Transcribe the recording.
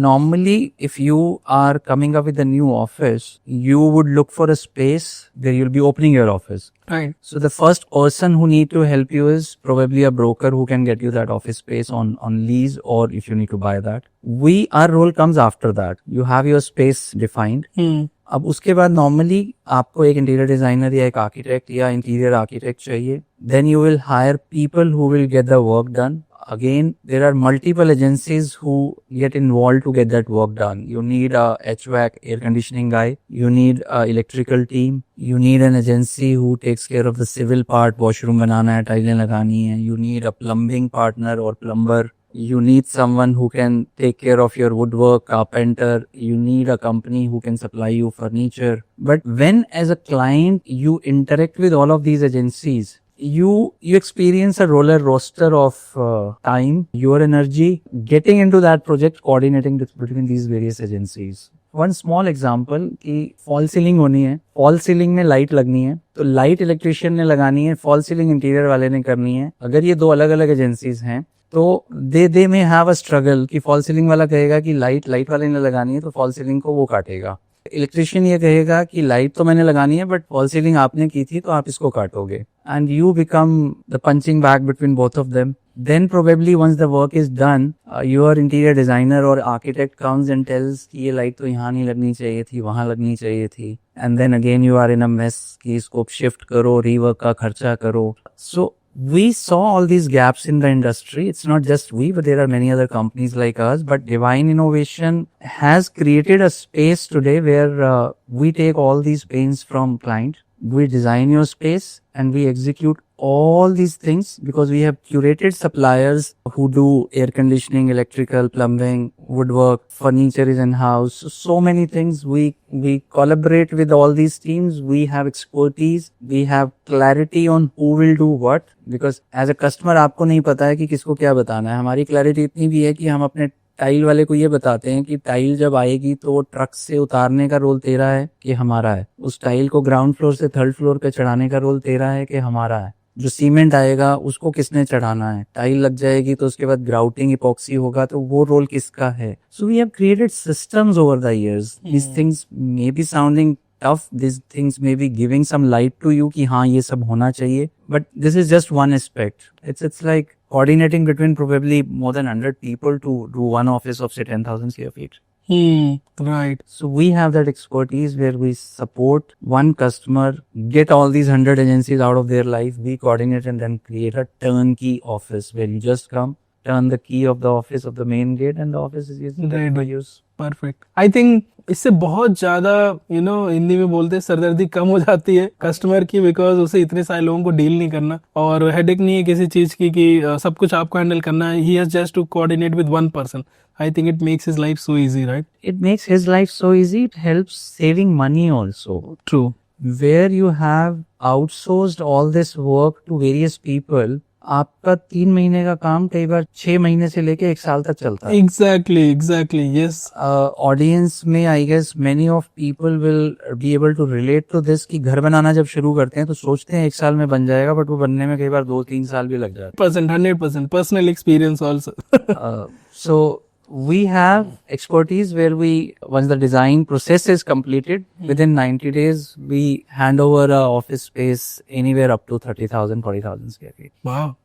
normally, if you are coming up with a new office, you would look for a space where you'll be opening your office. Right. So the first person who need to help you is probably a broker who can get you that office space on lease, or if you need to buy that. Our role comes after that. You have your space defined. अब उसके बाद normally आपको एक interior designer या एक architect या interior architect चाहिए. Then you will hire people who will get the work done. Again, there are multiple agencies who get involved to get that work done. You need a HVAC air conditioning guy. You need a electrical team. You need an agency who takes care of the civil part. Washroom बनाना है, टाइलें लगानी है. You need a plumbing partner or plumber. You need someone who can take care of your woodwork, carpenter. You need a company who can supply you furniture. But when as a client you interact with all of these agencies, you experience a roller coaster of time, your energy, getting into that project, coordinating between these various agencies. One small example कि fall ceiling होनी है, fall ceiling में light लगनी है, तो light electrician ने लगानी है, फॉल सीलिंग इंटीरियर वाले ने करनी है. अगर ये दो अलग अलग एजेंसीज हैं तो दे में हैव अ स्ट्रगल कि फॉल सीलिंग वाला कहेगा कि लाइट वाले ने लगानी है तो फॉल सीलिंग को वो काटेगा. इलेक्ट्रिशियन ये कहेगा कि लाइट तो मैंने लगानी है बट फॉल सीलिंग आपने की थी तो आप इसको काटोगे. And you become the punching bag between both of them. Then probably once the work is done, your interior designer or architect comes and tells कि ये लाइट तो यहाँ नहीं लगनी चाहिए थी, वहाँ लगनी चाहिए थी. And then again you are in a mess कि इसको shift करो, rework का खर्चा करो. So we saw all these gaps in the industry. It's not just we, but there are many other companies like us. But Divine Innovation has created a space today where we take all these pains from client. We design your space and we execute all these things because we have curated suppliers who do air conditioning, electrical, plumbing, woodwork, furniture is in-house. So many things. We collaborate with all these teams. We have expertise. We have clarity on who will do what. Because as a customer आपको नहीं पता है कि किसको क्या बताना है. हमारी clarity इतनी भी है कि हम अपने टाइल वाले को ये बताते हैं कि टाइल जब आएगी तो ट्रक से उतारने का रोल तेरा है कि हमारा है. उस टाइल को ग्राउंड फ्लोर से थर्ड फ्लोर पे चढ़ाने का रोल तेरा है कि हमारा है. जो सीमेंट आएगा उसको किसने चढ़ाना है. टाइल लग जाएगी तो उसके बाद ग्राउटिंग इपॉक्सी होगा तो वो रोल किसका है. So we have created systems over the years. These things may be sounding tough, these things may be giving some light to you कि हाँ ये सब होना चाहिए, but this is just one aspect. It's like coordinating between probably more than 100 people to do one office of say 10,000 square feet. Right. So we have that expertise where we support one customer, get all these 100 agencies out of their life, we coordinate and then create a turnkey office where you just come, turn the key of the office of the main gate and the office is easy for use. Perfect. I think इससे बहुत ज्यादा हिंदी में बोलते हैं सरदर्दी कम हो जाती है customer की, बिकॉज उसे इतने सारे लोगों को डील नहीं करना और हेडेक नहीं है किसी चीज की कि सब कुछ आपको हैंडल करना है. He has just to coordinate with one person. I think it makes his life so easy, right? It makes his life so easy. It helps saving money also. True. Where you have outsourced all this work to various people, आपका 3 महीने का काम कई बार 6 महीने से लेके 1 साल तक चलता है. Exactly, yes. Audience में I guess many of people will be able to relate to this कि घर बनाना जब शुरू करते हैं तो सोचते हैं 1 साल में बन जाएगा, बट वो बनने में कई बार 2-3 साल भी लग जाते हैं. 100% personal experience also. So we have expertise where once the design process is completed, within 90 days, we hand over a office space anywhere up to 30,000, 40,000 square feet. Wow.